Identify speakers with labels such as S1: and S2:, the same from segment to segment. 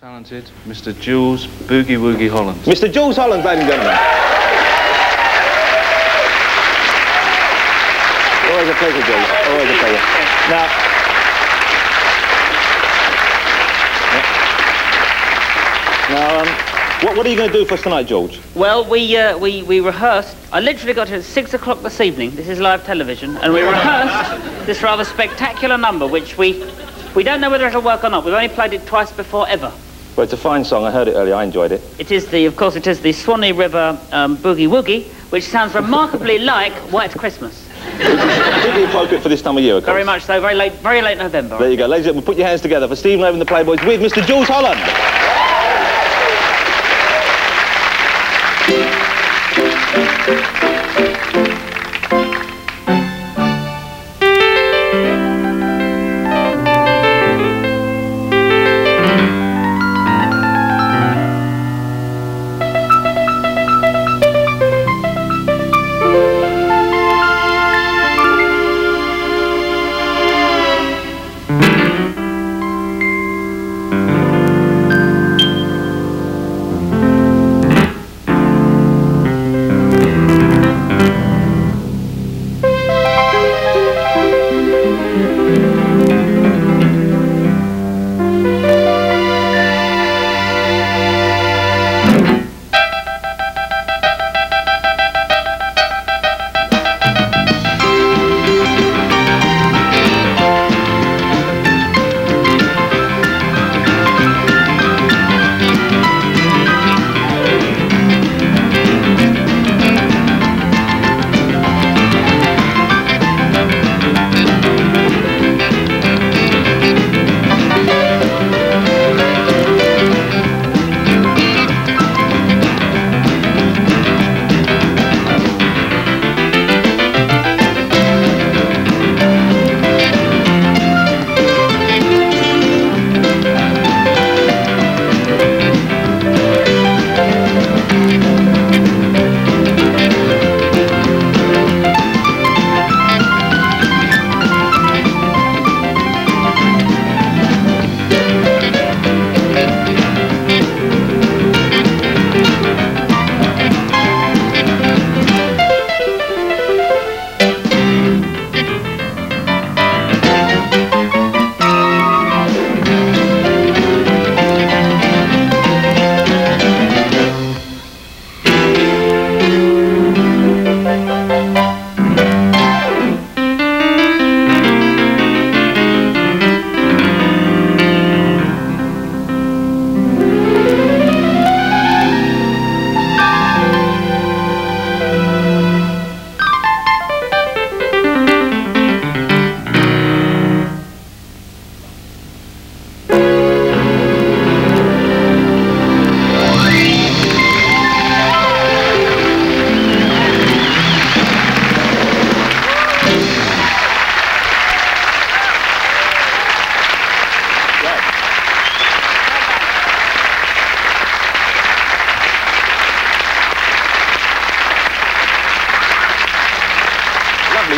S1: Talented Mr. Jools Boogie Woogie Holland.
S2: Mr. Jools Holland, ladies and gentlemen. Always a pleasure, Jools. Always a pleasure. Now, what are you going to do for us tonight, George?
S3: Well, we rehearsed. I literally got here at 6 o'clock this evening. This is live television, and we rehearsed this rather spectacular number, which we don't know whether it'll work or not. We've only played it twice before, ever.
S2: Well, it's a fine song. I heard it earlier. I enjoyed it.
S3: It is of course, it is the Swanee River Boogie Woogie, which sounds remarkably like White Christmas.
S2: Completely appropriate for this time of year, of course.
S3: Very much so. Very late November.
S2: There you go. Ladies and gentlemen, put your hands together for Stephen Over and the Playboys with Mr. Jools Holland.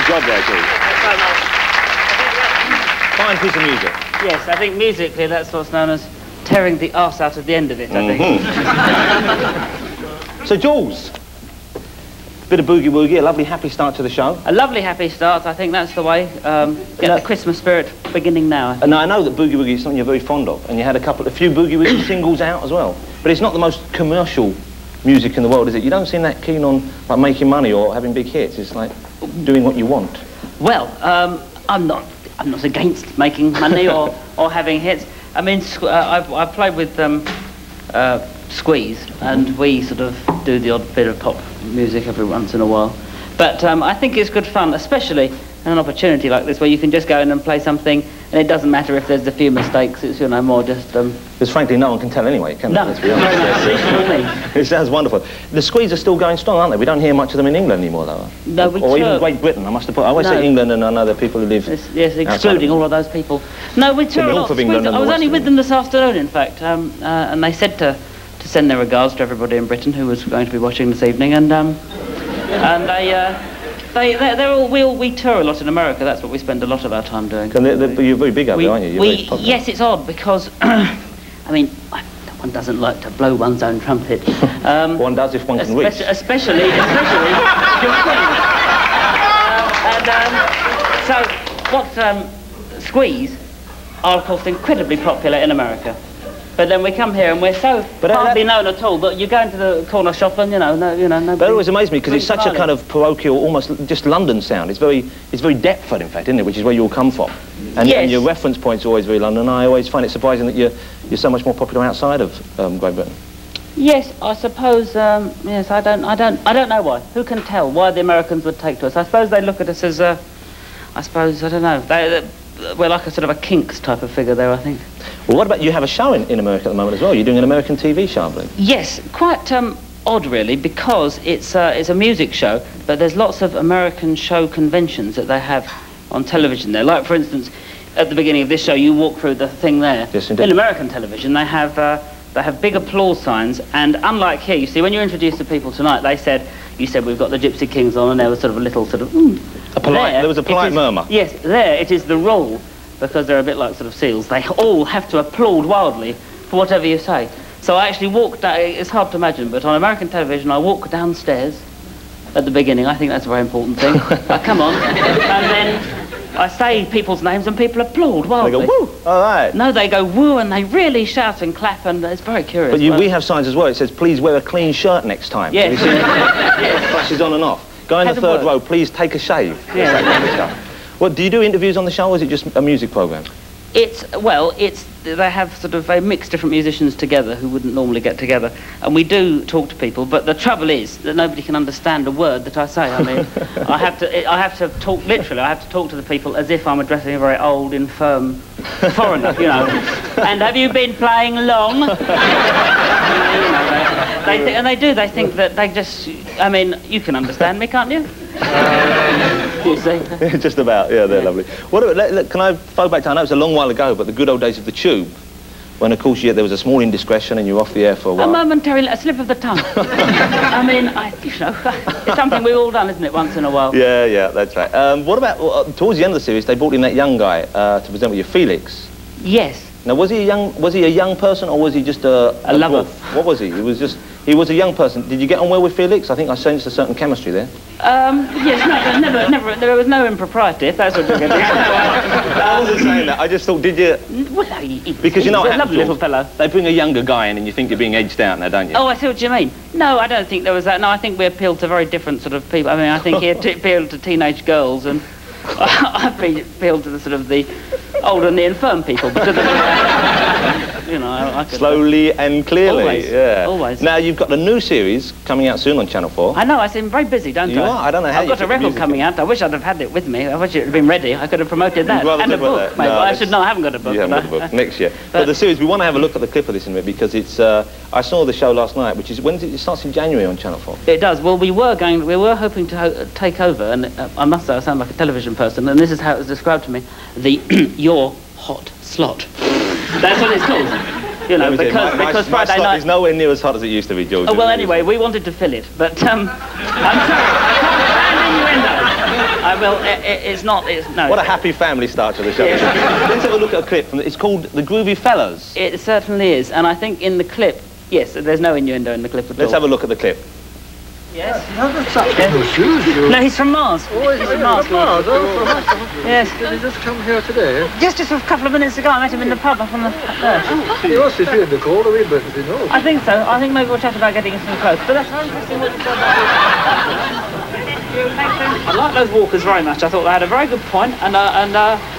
S2: Job there, Jools. Fine piece of music.
S3: Yes, I think musically that's what's known as tearing the arse out of the end of it, I think.
S2: So, Jools, bit of boogie woogie, a lovely happy start to the show.
S3: A lovely happy start, I think that's the way. Get the Christmas spirit beginning now.
S2: And I know that boogie woogie is something you're very fond of, and you had a few boogie woogie singles out as well. But it's not the most commercial music in the world, is it? You don't seem that keen on like making money or having big hits. It's like doing what you want.
S3: Well, I'm not against making money or having hits. I mean, I played with Squeeze, and we sort of do the odd bit of pop music every once in a while. But I think it's good fun, especially in an opportunity like this where you can just go in and play something, and it doesn't matter if there's a few mistakes. It's more just.
S2: Because frankly, no one can tell anyway, can they?
S3: No.
S2: Let's be honest. It sounds wonderful. The Squeeze are still going strong, aren't they? We don't hear much of them in England anymore, though.
S3: No,
S2: or even Great Britain. I must have put. I always say England, and I know the people who live.
S3: Yes, excluding all of those people. No, we tour a lot. I was only with them this afternoon, in fact, and they said to send their regards to everybody in Britain who was going to be watching this evening, and we tour a lot in America. That's what we spend a lot of our time doing.
S2: And you're very big up there, aren't you?
S3: Yes, it's odd because, I mean, one doesn't like to blow one's own trumpet.
S2: One does if one can reach.
S3: Especially your queen. So what Squeeze are, of course, incredibly popular in America. But then we come here and we're so hardly known at all that you go into the corner shop and, nobody...
S2: That always amazed me, because it's such a kind of parochial, almost just London sound. It's very Deptford, in fact, isn't it, which is where you all come from. And,
S3: yes.
S2: And your reference point's always very London. I always find it surprising that you're so much more popular outside of Great Britain.
S3: Yes, I suppose, yes, I don't know why. Who can tell why the Americans would take to us? I suppose they look at us as, I don't know, we're like a sort of a Kinks type of figure there, I think.
S2: Well, what about, you have a show in America at the moment as well? You're doing an American TV show, I believe.
S3: Yes, quite odd really, because it's a music show, but there's lots of American show conventions that they have on television there. Like, for instance, at the beginning of this show, you walk through the thing there.
S2: Yes, indeed.
S3: In American television, they have big applause signs, and unlike here, you see, when you're introduced to people tonight, you said we've got the Gypsy Kings on, and there was sort of a little sort of,
S2: there was a polite murmur.
S3: Yes, there, it is the rule, because they're a bit like sort of seals. They all have to applaud wildly for whatever you say. So I actually walked down, it's hard to imagine, but on American television, I walk downstairs at the beginning. I think that's a very important thing. I come on, and then I say people's names, and people applaud wildly.
S2: They go, woo, all right.
S3: No, they go, woo, and they really shout and clap, and it's very curious.
S2: But we have signs as well. It says, please wear a clean shirt next time.
S3: Yes.
S2: Yes. Flashes on and off. Guy in the third row, please take a shave.
S3: Yeah.
S2: That kind of stuff. Well, do you do interviews on the show, or is it just a music programme?
S3: They have sort of, they mix different musicians together who wouldn't normally get together, and we do talk to people, but the trouble is that nobody can understand a word that I say. I mean, I have to talk, literally, I have to talk to the people as if I'm addressing a very old, infirm foreigner, And have you been playing long? They think that they just, I mean, you can understand me, can't you? You see?
S2: Just about, yeah, they're lovely. What about, can I go back to, I know it's a long while ago, but the good old days of the Tube, when, of course, there was a small indiscretion and you were off the air for a while.
S3: A momentary slip of the tongue. I mean, it's something we've all done, isn't it, once in a while?
S2: Yeah, that's right. What about, towards the end of the series, they brought in that young guy to present with you, Felix.
S3: Yes.
S2: Now, was he a young person, or was he just a
S3: lover?
S2: What was he? He was a young person. Did you get on well with Felix? I think I sensed a certain chemistry there.
S3: Yes, never, there was no impropriety, if that's what you're getting at.
S2: I wasn't saying that. I just thought, did you...
S3: Well,
S2: because you know
S3: he's a lovely little fellow.
S2: They bring a younger guy in and you think you're being edged out now, don't you?
S3: Oh, I see what you mean. No, I don't think there was that. No, I think we appealed to very different sort of people. I mean, I think he appealed to teenage girls, and I appealed to the sort of the old and the infirm people, because I could...
S2: Slowly and clearly,
S3: always,
S2: yeah.
S3: Always.
S2: Now, you've got a new series coming out soon on Channel 4.
S3: I know, I seem very busy, don't I?
S2: You are, I don't know how
S3: I've got a record coming out. I wish I'd have had it with me. I wish it had been ready. I could have promoted that. And a book, mate. No, I should know, I haven't got a book.
S2: You haven't got a book, next year. But the series, we want to have a look at the clip of this in a minute, because it's, I saw the show last night, which is, it starts in January on Channel 4.
S3: It does. Well, we were hoping to take over, and I must say I sound like a television person, and this is how it was described to me, the Your Hot Slot. That's what it's called. Because Friday night
S2: is nowhere near as hot as it used to be, George.
S3: Oh, well, anyway, we wanted to fill it, but I'm sorry, I can't stand innuendo. I will. No.
S2: What a happy family start to the show.
S3: Yeah.
S2: Let's have a look at a clip from. It's called The Groovy Fellas.
S3: It certainly is, and I think in the clip, yes, there's no innuendo in the clip at all.
S2: Let's have a look at the clip.
S3: Yes.
S4: No,
S3: he's from Mars.
S4: Oh, he's from Mars. Oh, from Mars.
S3: Yes.
S4: Did he just come here today?
S3: Just a couple of minutes ago, I met him in the pub up on the there.
S4: He must be feeling the cold a wee bit, does he know?
S3: I think so. I think maybe we'll chat about getting some clothes. But that's very interesting what you said about I like those walkers very much. I thought they had a very good point, and I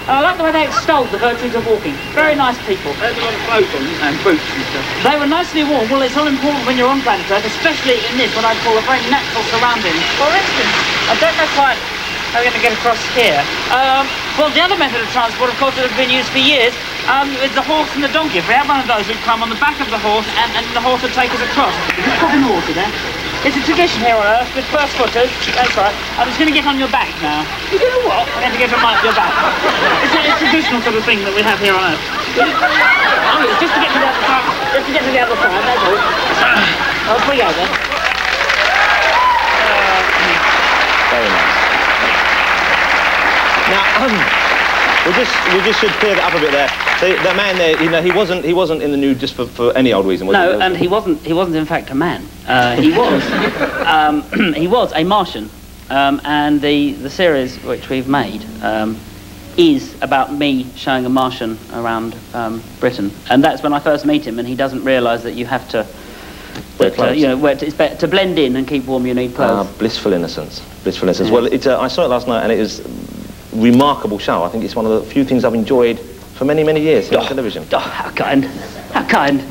S3: like the way they extolled the virtues of walking. Very nice people.
S4: They had a lot of clothes on and boots and stuff.
S3: They were nicely worn. Well, it's all important when you're on planet Earth, especially in this, what I call a very natural surroundings. For instance, I don't know quite how we're going to get across here. Well, the other method of transport, of course, that has been used for years, is the horse and the donkey. If we have one of those, we'd climb on the back of the horse, and the horse would take us across. Just pop in the water there. It's a tradition here on Earth with first footers. That's right. I'm just going to get on your back now. You do what? I'm going to get on your back. It's a traditional sort of thing that we have here on Earth. Oh, it's just to get to the other side. Just to get to the other side, that's all. I'll pull you over.
S2: Very nice. Now, we're we just should clear that up a bit there. So that man there, you know, he wasn't in the nude just for any old reason, was he?
S3: No, and he wasn't in fact a man. He was he was a Martian, and the series which we've made is about me showing a Martian around Britain, and that's when I first meet him, and he doesn't realise that you have to. You know, it's better to blend in and keep warm. You need clothes.
S2: Blissful innocence. Blissful innocence.
S3: Yeah.
S2: Well, I saw it last night, and it is a remarkable show. I think it's one of the few things I've enjoyed for many, many years on television.
S3: Oh, how kind! How kind!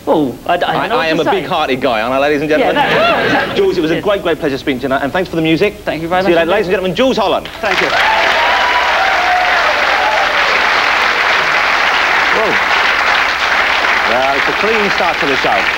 S3: Oh, I don't know what
S2: I am
S3: to
S2: a
S3: say.
S2: big-hearted guy, aren't I, ladies and gentlemen?
S3: Yeah, exactly.
S2: Jules, it was a great pleasure speaking to you, and thanks for the music.
S3: Thank you very much.
S2: See you later, ladies and gentlemen. Jools Holland.
S3: Thank you.
S2: Whoa. Well, it's a clean start to the show.